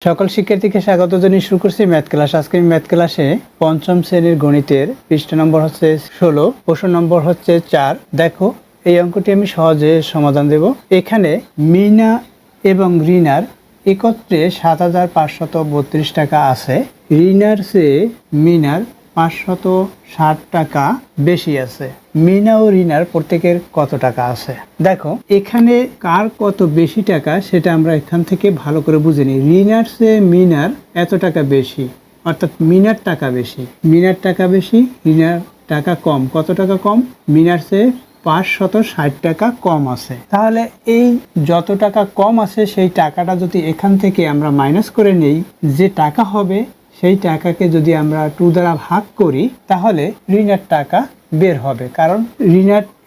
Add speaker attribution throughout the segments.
Speaker 1: সকল শিক্ষার্থীকে স্বাগত জানিয়ে শুরু করছি ম্যাথ ক্লাস। আজকে ম্যাথ ক্লাসে পঞ্চম শ্রেণীর গণিতের পৃষ্ঠা নম্বর হচ্ছে 16, প্রশ্ন নম্বর হচ্ছে 4। দেখো, এই অঙ্কটি আমি সহজে সমাধান দেব। এখানে মিনা এবং রিনার একত্রে ৭,৫৩২ টাকা আছে। রিনার চেয়ে মিনার ৫৬০ টাকা বেশি আছে। মিনা ও রিনার প্রত্যেকের কত টাকা আছে? দেখো, এখানে কার কত বেশি টাকা সেটা আমরা এখান থেকে ভালো করে বুঝে নিই। রিনার চেয়ে মিনার এত টাকা বেশি, অর্থাৎ মিনার টাকা বেশি। মিনার টাকা বেশি, রিনার টাকা কম। কত টাকা কম? মিনার চেয়ে ৫৬০ টাকা কম আছে। তাহলে এই যত টাকা কম আছে সেই টাকাটা যদি এখান থেকে আমরা মাইনাস করে নেই, যে টাকা হবে সেই টাকাকে যদি আমরা 2 দ্বারা ভাগ করি তাহলে ঋণের টাকা বের হবে। কারণ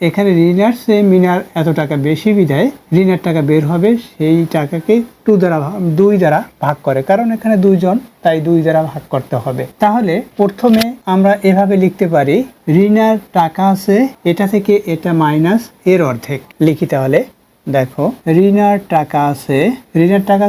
Speaker 1: এখানে ঋণের চেয়ে মিনার এত টাকা বেশি বিধায় ঋণের টাকা বের হবে। সেই টাকাকে 2 দ্বারা ভাগ করে, কারণ এখানে 2 জন, তাই 2 দ্বারা ভাগ করতে হবে। তাহলে প্রথমে আমরা এভাবে লিখতে পারি, ঋণের টাকা আছে, এটা থেকে এটা মাইনাস এর অর্ধেক লিখি। তাহলে দেখো, ঋণের টাকা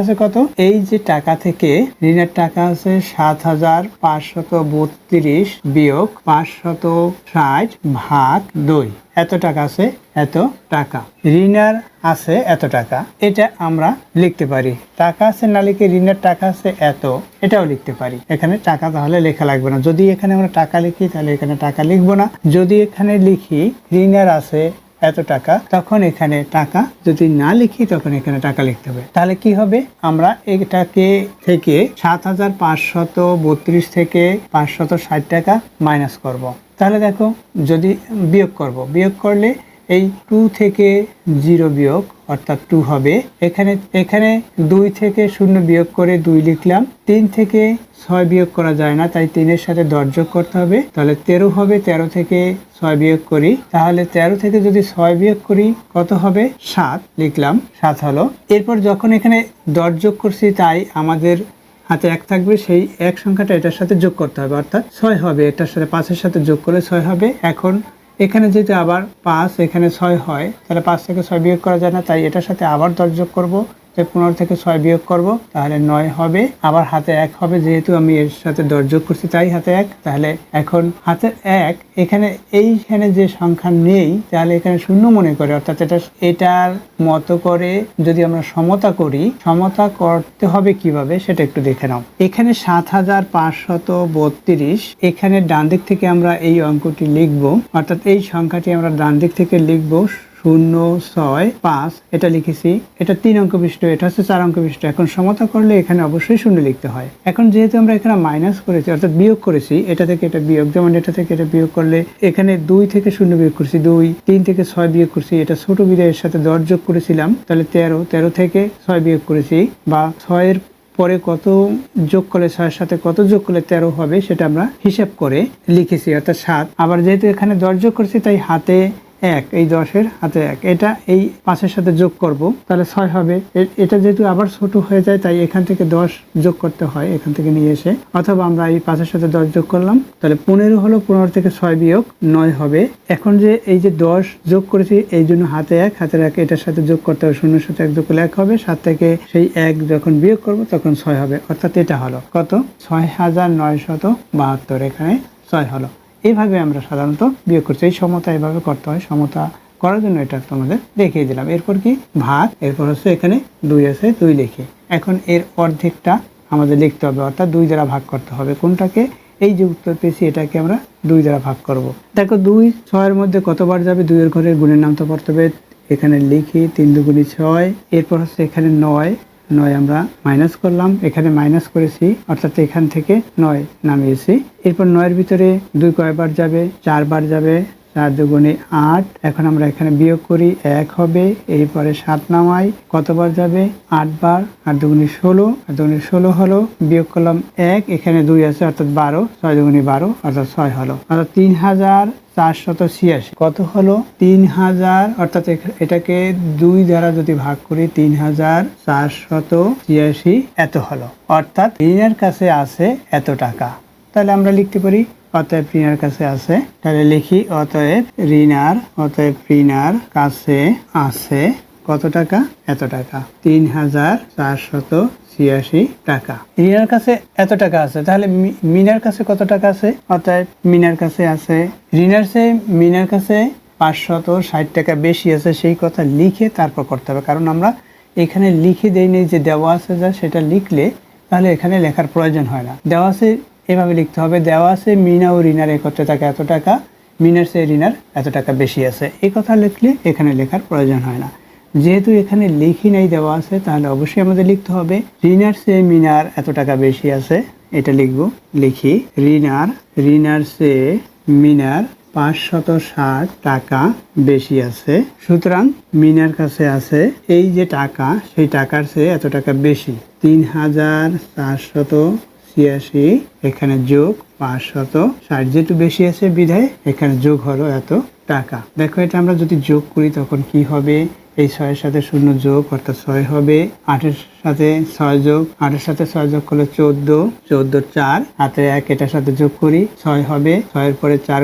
Speaker 1: আছে কত? এই যে টাকা থেকে ঋণের টাকা আছে ৭,৫৩২ বিয়োগ ৫৬০ ভাগ 2। এত টাকা আছে, এত টাকা। ঋণের আছে এত টাকা, এটা আমরা লিখতে পারি। টাকা আছে না লিখে ঋণের টাকা আছে এত, এটাও লিখতে পারি। এখানে টাকা তাহলে লেখা লাগবে না। যদি এখানে আমরা টাকা লিখি তাহলে এখানে টাকা লিখবো না। যদি এখানে লিখি ঋণের আছে এত টাকা, তখন এখানে টাকা, যদি না লিখি তখন এখানে টাকা লিখতে হবে। তাহলে কি হবে? আমরা এটাকে থেকে ৭,৫৩২ থেকে ৫৬০ টাকা মাইনাস করব। তাহলে দেখো, যদি বিয়োগ করলে এই 2 থেকে 0 বিয়োগ, অর্থাৎ 2 হবে। এখানে 2 থেকে 0 বিয়োগ করে 2 লিখলাম। 3 থেকে 6 বিয়োগ করা যায় না, তাই 3 এর সাথে 10 যোগ করতে হবে। তাহলে 13 হবে। 13 থেকে 6 বিয়োগ করি, তাহলে 13 থেকে যদি 6 বিয়োগ করি কত হবে? 7 লিখলাম, 7 হলো। এরপর যখন এখানে 10 যোগ করছি, তাই আমাদের হাতে 1 থাকবে, সেই 1 সংখ্যাটা এটার সাথে যোগ করতে হবে, অর্থাৎ 6 হবে। এটার সাথে 5-এর সাথে যোগ করলে 6 হবে। এখন এখানে যেহেতু আবার 5, এখানে 6 হয়, তাহলে 5 থেকে 6 বিয়োগ করা যায় না, তাই এটার সাথে আবার 10 যোগ করব। 15 থেকে 6 বিয়োগ করব, তাহলে 9 হবে। আবার হাতে 1 হবে, যেহেতু আমি এর সাথে 10 যোগ করছি তাই হাতে 1। তাহলে এখন হাতে 1, এইখানে যে সংখ্যা নেই, তাহলে এখানে 0 মনে করে, অর্থাৎ এটার মতো করে যদি আমরা সমতা করি, সমতা করতে হবে কিভাবে সেটা একটু দেখে নাও। এখানে ৭,৫৩২, এখানে ডান দিক থেকে আমরা এই অঙ্কটি লিখব, অর্থাৎ এই সংখ্যাটি আমরা ডান দিক থেকে লিখব 065, এটা লিখেছি। এটা 3 অঙ্ক বিশিষ্ট, এটা হচ্ছে 4 অঙ্ক বিশিষ্ট। এখন সমতা করলে এখানে অবশ্যই 0 লিখতে হয়। এখন যেহেতু আমরা এখানে মাইনাস করেছি, অর্থাৎ বিয়োগ করেছি, এটা থেকে এটা বিয়োগ, যেমন এটা থেকে এটা বিয়োগ করলে এখানে 2 থেকে 0 বিয়োগ করছি 2, 3 থেকে 6 বিয়োগ করছি, এটা ছোট বিয়োগের সাথে 10 যোগ করেছিলাম, তাহলে 13 থেকে 6 বিয়োগ করেছি, বা 6 এর পরে কত যোগ করলে, 6-এর সাথে কত যোগ করলে 13 হবে সেটা আমরা হিসাব করে লিখেছি, অর্থাৎ 7। আবার যেহেতু এখানে 10 যোগ করছি, তাই হাতে 1, এই 10-এর হাতে 1, এটা এই 5-এর সাথে যোগ করব, তাহলে 6 হবে। এটা যেহেতু আবার ছোট হয়ে যায়, তাই এখান থেকে 10 যোগ করতে হয়, এখান থেকে নিয়ে এসে, অথবা আমরা এই 5-এর সাথে 10 যোগ করলাম, তাহলে 15 হলো। 15 থেকে 6 বিয়োগ 9 হবে। এখন যে এই যে 10 যোগ করেছি, এই জন্য হাতে 1, হাতের 1 এটার সাথে যোগ করতে হবে, 0-এর সাথে 1 যোগ করলে 1 হবে। 7 থেকে সেই 1 যখন বিয়োগ করব তখন 6 হবে, অর্থাৎ এটা হলো কত? 6,972। এখানে 6 হলো। এইভাবে আমরা সাধারণত বিয়োগ করছি। এই সমতা এভাবে করতে হয়। সমতা করার জন্য এটা তোমাদের দেখিয়ে দিলাম। এরপর কি? ভাগ। এরপর হচ্ছে এখানে 2 আছে, 2 লিখি। এখন এর অর্ধেকটা আমাদের লিখতে হবে, অর্থাৎ 2 দ্বারা ভাগ করতে হবে। কোনটাকে? এই যে উত্তর পেয়েছি এটাকে আমরা 2 দ্বারা ভাগ করব। দেখো, 2 6-এর মধ্যে কতবার যাবে? 2 এর ঘরের গুণের নাম তো পড়তে হবে। এখানে লিখি 3 দুগুণে 6। এরপর হচ্ছে এখানে 9 আমরা মাইনাস করলাম, এখানে মাইনাস করেছি, অর্থাৎ এখান থেকে 9 নামিয়েছি। এরপর 9-এর ভিতরে 2 কয়বার যাবে? 4 বার যাবে। 4 দুগুণে 8। এখন আমরা এখানে বিয়োগ করি, 1 হবে। এরপরে 7 নামাই, কতবার যাবে? 8 বার। 8 দুগুণে 16, 8 দুগুণে 16 হলো। বিয়োগ করলাম 1, এখানে 2 আছে, অর্থাৎ 12। 6 দুগুণে 12, অর্থাৎ 6 হলো, অর্থাৎ 3,486। কত হলো? 3,000, অর্থাৎ এটাকে 2 দ্বারা যদি ভাগ করি, 3,486 এত হলো, অর্থাৎ ঋণের কাছে আছে এত টাকা। তাহলে আমরা লিখতে পারি, অতএব ঋণের কাছে আছে। তাহলে লিখি, অতএব ঋণার কাছে আছে কত টাকা? এত টাকা, 3486 টাকা। রিনার কাছে এত টাকা আছে, তাহলে মিনার কাছে কত টাকা আছে? অর্থাৎ মিনার কাছে আছে, রিনার চেয়ে মিনার কাছে 560 টাকা বেশি আছে, সেই কথা লিখে তারপর করতে হবে। কারণ আমরা এখানে লিখে দেই নেই যে দেওয়া আছে যা, সেটা লিখলে তাহলে এখানে লেখার প্রয়োজন হয় না। দেওয়া আছে এভাবে লিখতে হবে, দেওয়া আছে মিনা ও রিনার একত্রে টাকা এত টাকা, মিনার চেয়ে রিনার এত টাকা বেশি আছে, এই কথা লিখলে এখানে লেখার প্রয়োজন হয় না। যেহেতু এখানে লিখি নাই, দেওয়া আছে, তাহলে অবশ্যই আমাদের লিখতে হবে রিনার চেয়ে মিনার এত টাকা বেশি আছে। এটা লিখব, লিখি রিনার চেয়ে মিনার 560 টাকা বেশি আছে। সুতরাং মিনার কাছে আছে এই যে টাকা, সেই টাকার চেয়ে এত টাকা বেশি, 3486, এখানে যোগ 560, যেহেতু বেশি আছে বিধায় এখানে যোগ হলো এত টাকা। দেখো এটা আমরা যদি যোগ করি তখন কি হবে? এই 6-এর সাথে 0 যোগ অর্থাৎ 6 হবে, 8-এর সাথে 6 যোগ, 8-এর সাথে 6 যোগ করলে 14, 14 4, হাতে 1 এটার সাথে যোগ করি 6 হবে, 6-এর পরে 4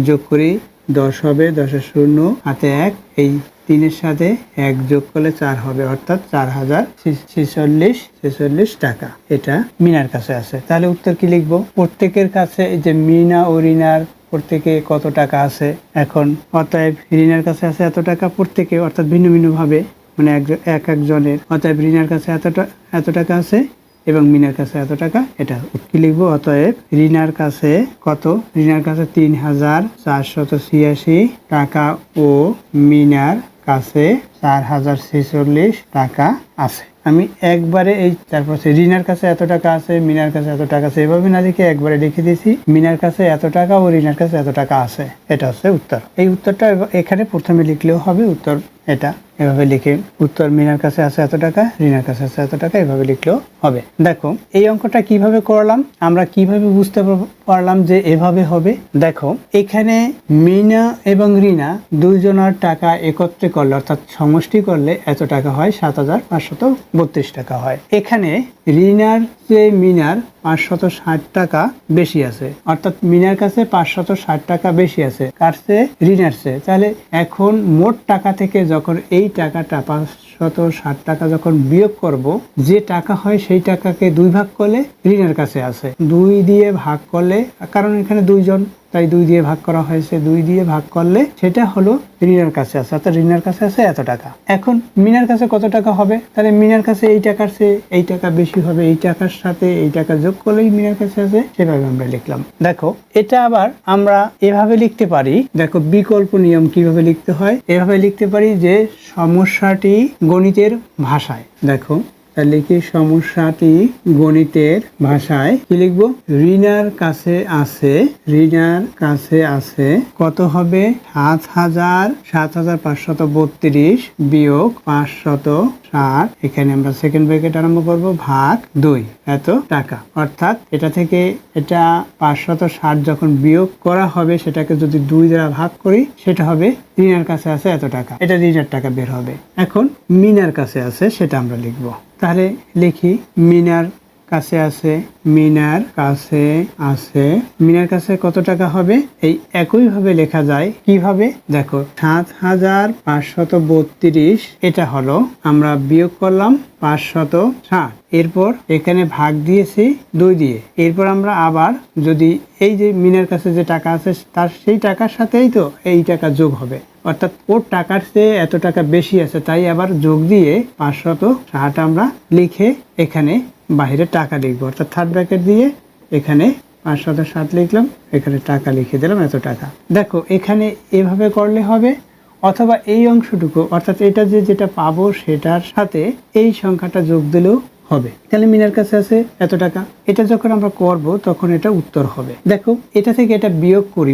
Speaker 1: যোগ করি 10 হবে, 10-এর 0 হাতে 1, এই 3-এর সাথে 1 যোগ করলে 4 হবে, অর্থাৎ 4046 টাকা এটা মিনার কাছে আছে। তাহলে উত্তর কি লিখব? প্রত্যেকের কাছে এই যে মিনা ও রিনার প্রত্যেকে কত টাকা আছে, এখন অতএব রিনার কাছে আছে এত টাকা, প্রত্যেকে অর্থাৎ ভিন্ন ভিন্ন ভাবে, মানে একজনের, অতএব রিনার কাছে এত টাকা আছে এবং মিনার কাছে এত টাকা। এটা কি লিখবো? অতএব রিনার কাছে কত? রিনার কাছে 3486 টাকা ও মিনার কাছে 4046 টাকা আছে। আমি একবারে এই তারপর রিনার কাছে এত টাকা আছে, মিনার কাছে এত টাকা আছে, এভাবে না লিখে একবারে লিখে দিয়েছি মিনার কাছে এত টাকা ও রিনার কাছে এত টাকা আছে। এটা হচ্ছে উত্তর। এই উত্তরটা এখানে প্রথমে লিখলেও হবে, উত্তর এটা এভাবে লিখে উত্তর মিনার কাছে আছে এত টাকা, রিনার কাছে আছে এত টাকা, এভাবে লিখলেও হবে। দেখো এই অঙ্কটা কিভাবে করলাম, আমরা কিভাবে বুঝতে পারলাম যে এভাবে হবে। দেখো এখানে মিনা এবং রিনা দুইজনের টাকা একত্রে করলে অর্থাৎ সমষ্টি করলে এত টাকা হয়, 7532 টাকা হয়। এখানে রিনার চেয়ে মিনার 560 টাকা বেশি আছে, অর্থাৎ মিনার কাছে 560 টাকা বেশি আছে কার চেয়ে? রিনার চেয়ে। তাহলে এখন মোট টাকা থেকে যখন এই টাকাটা 560 টাকা যখন বিয়োগ করব, যে টাকা হয় সেই টাকাকে 2 ভাগ করলে রিনার কাছে আছে, 2 দিয়ে ভাগ করলে, কারণ এখানে দুইজন তাই 2 দিয়ে ভাগ করা হয়েছে, 2 দিয়ে ভাগ করলে সেটা হলো রিনার কাছে আছে, অর্থাৎ রিনার কাছে আছে এত টাকা। এখন মিনার কাছে কত টাকা হবে? তাহলে মিনার কাছে এই টাকার চেয়ে এই টাকা বেশি হবে, এই টাকার সাথে এই টাকা যোগ করলেই মিনার কাছে আছে, সেভাবে আমরা লিখলাম। দেখো এটা আবার আমরা এভাবে লিখতে পারি, দেখো বিকল্প নিয়ম কিভাবে লিখতে হয়, এভাবে লিখতে পারি যে সমস্যাটি গণিতের ভাষায়। দেখো লিখি সমস্যাটি গণিতের ভাষায়, কি লিখবো? রিনার কাছে আছে কত হবে? 7532 বিয়োগ 560, এখানে আমরা সেকেন্ড ব্র্যাকেট আরম্ভ করব, ভাগ 2 এত টাকা। অর্থাৎ এটা থেকে এটা 560 যখন বিয়োগ করা হবে, সেটাকে যদি 2 দ্বারা ভাগ করি, সেটা হবে রিনার কাছে আছে এত টাকা, এটা রিনার টাকা বের হবে। এখন মিনার কাছে আছে সেটা আমরা লিখবো। তাহলে লিখি মিনার কাছে আছে মিনার কাছে কত টাকা হবে? এই একই ভাবে লেখা যায়, কিভাবে? দেখো 7532, এটা হলো আমরা বিয়োগ করলাম 560, এরপর এখানে ভাগ দিয়েছি 2 দিয়ে, এরপর আমরা আবার যদি এই যে মিনার কাছে যে টাকা আছে তার সেই টাকার সাথেই তো এই টাকা যোগ হবে, অর্থাৎ ওর টাকার চেয়ে এত টাকা বেশি আছে, তাই আবার যোগ দিয়ে 560 আমরা লিখে এখানে বাহিরে টাকা লিখবো, অর্থাৎ থার্ড ব্র্যাকেট দিয়ে এখানে 560 লিখলাম, এখানে টাকা লিখে দিলাম এত টাকা। দেখো এখানে এভাবে করলে হবে, অথবা এই অংশটুকু অর্থাৎ এটা যেটা পাবো সেটার সাথে এই সংখ্যাটা যোগ দিলেও হবে। তাহলে মিনার কাছে আছে এত টাকা, এটা যখন আমরা করব তখন এটা উত্তর হবে। দেখো এটা থেকে এটা বিয়োগ করি,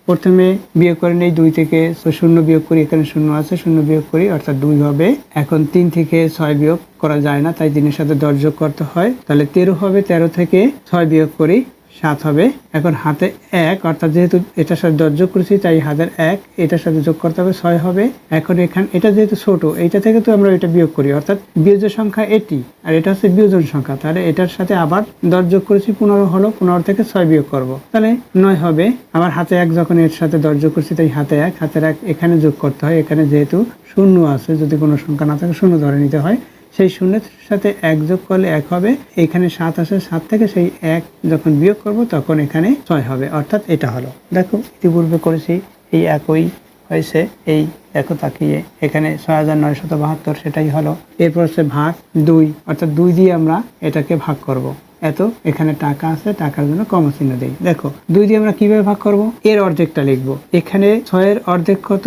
Speaker 1: প্রথমে বিয়োগ করে নেই 2 থেকে 0 বিয়োগ করি, এখানে 0 আছে 0 বিয়োগ করি অর্থাৎ 2 হবে। এখন 3 থেকে 6 বিয়োগ করা যায় না, তাই 3 এর সাথে 10 যোগ করতে হয়, তাহলে 13 হবে। 13 থেকে 6 বিয়োগ করি 7 হবে। এখন হাতে 1 অর্থাৎ যেহেতু এটার সাথে 10 যোগ করেছি তাই হাতের 1 এটার সাথে যোগ করতে হবে 6 হবে। এখন এখানে এটা যেহেতু ছোট এইটা থেকে তো আমরা এটা বিয়োগ করি অর্থাৎ বিয়োজ্য সংখ্যা এটি আর এটা হচ্ছে বিয়োজন সংখ্যা, তাহলে এটার সাথে আবার 10 যোগ করেছি 15 হলো, 15 থেকে 6 বিয়োগ করব তাহলে 9 হবে। আবার হাতে 1 যখন এর সাথে 10 যোগ করছি তাই হাতে 1 হাতের 1 এখানে যোগ করতে হয়, এখানে যেহেতু শূন্য আছে যদি কোনো সংখ্যা না থাকে শূন্য ধরে নিতে হয়, সেই শূন্যের সাথে 1 যোগ করলে 1 হবে। এখানে 7 আছে 7 থেকে সেই 1 যখন বিয়োগ করব তখন এখানে 6 হবে অর্থাৎ এটা হলো। দেখো ইতিপূর্বে করেছি এই একই হয়েছে, এই দেখো তাকিয়ে এখানে 6972 সেটাই হলো। এরপর হচ্ছে ভাগ 2 অর্থাৎ 2 দিয়ে আমরা এটাকে ভাগ করব। এত এখানে টাকা আছে, টাকার জন্য কমা চিহ্ন দেই। দেখো 2 দিয়ে আমরা কিভাবে ভাগ করব, এর অর্ধেকটা লিখবো। এখানে 6 এর অর্ধেক কত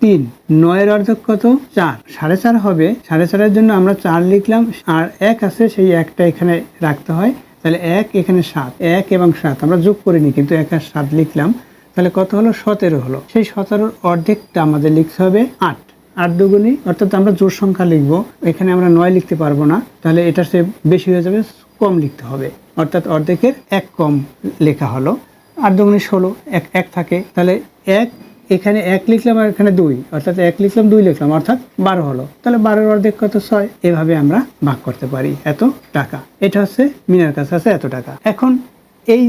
Speaker 1: 3, 9 এর অর্ধেক কত 4, 4.5 হবে। 4.5 জন্য আমরা 4 লিখলাম আর 1 আছে সেই 1টা এখানে রাখতে হয়, তাহলে 1 এখানে 7, 1 এবং 7 আমরা যোগ করিনি কিন্তু 1 আর 7 লিখলাম, তাহলে কত হলো 17 হলো। সেই 17-র অর্ধেকটা আমাদের লিখতে হবে 8, 8 দুগুণী অর্থাৎ আমরা জোড় সংখ্যা লিখবো। এখানে আমরা 9 লিখতে পারবো না, তাহলে এটার চেয়ে বেশি হয়ে যাবে, কম লিখতে হবে অর্থাৎ অর্ধেকের 1 কম লেখা হলো। 8 দুগুণী 16, 1 থাকে, তাহলে 1 এখানে 1 লিখলাম আর এখানে 2 অর্থাৎ 1 লিখলাম 2 লিখলাম অর্থাৎ 12 হলো, তাহলে 12-এর অর্ধেক কত 6। এভাবে আমরা ভাগ করতে পারি এত টাকা। এটা হচ্ছে মিনার কাছে আছে এত টাকা। এখন এই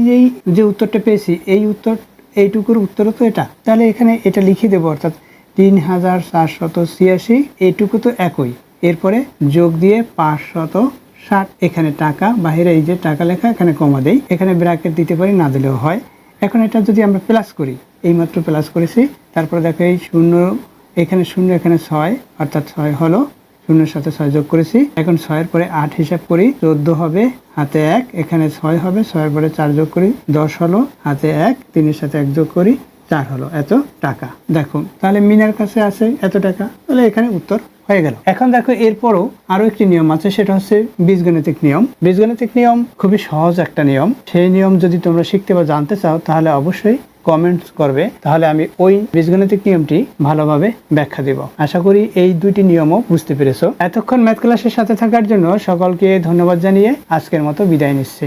Speaker 1: যে উত্তরটা পেয়েছি এই উত্তর এইটুকুর উত্তর তো এটা, তাহলে এখানে এটা লিখে দেবো অর্থাৎ 3486, এইটুকু তো একই, এরপরে যোগ দিয়ে 560, এখানে টাকা বাহিরে এই যে টাকা লেখা এখানে কমা দেই, এখানে ব্র্যাকেট দিতে পারি না দিলেও হয়। এখন এটা যদি আমরা প্লাস করি, এইমাত্র প্লাস করেছি, তারপরে দেখো এই শূন্য এখানে 0 এখানে 6 অর্থাৎ 6 হলো, 0-এর সাথে 6 যোগ করেছি। এখন 6-এর পরে 8 হিসাব করি, 14 হবে, হাতে 1 এখানে 6 হবে, 6-এর পরে 4 যোগ করি 10 হলো, হাতে 1 3-এর সাথে 1 যোগ করি 4 হলো, এত টাকা। দেখো তাহলে মিনার কাছে আছে এত টাকা, তাহলে এখানে উত্তর হয়ে গেল। এখন দেখো এরপরও আরো একটি নিয়ম আছে, সেটা হচ্ছে বীজগণিতিক নিয়ম। বীজগণিতিক নিয়ম খুবই সহজ একটা নিয়ম, সেই নিয়ম যদি তোমরা শিখতে বা জানতে চাও তাহলে অবশ্যই কমেন্টস করবে, তাহলে আমি ওই বীজগণিতিক নিয়মটি ভালোভাবে ব্যাখ্যা দেব। আশা করি এই দুইটি নিয়মও বুঝতে পেরেছো। এতক্ষণ ম্যাথ ক্লাসের সাথে থাকার জন্য সকলকে ধন্যবাদ জানিয়ে আজকের মতো বিদায় নিচ্ছি।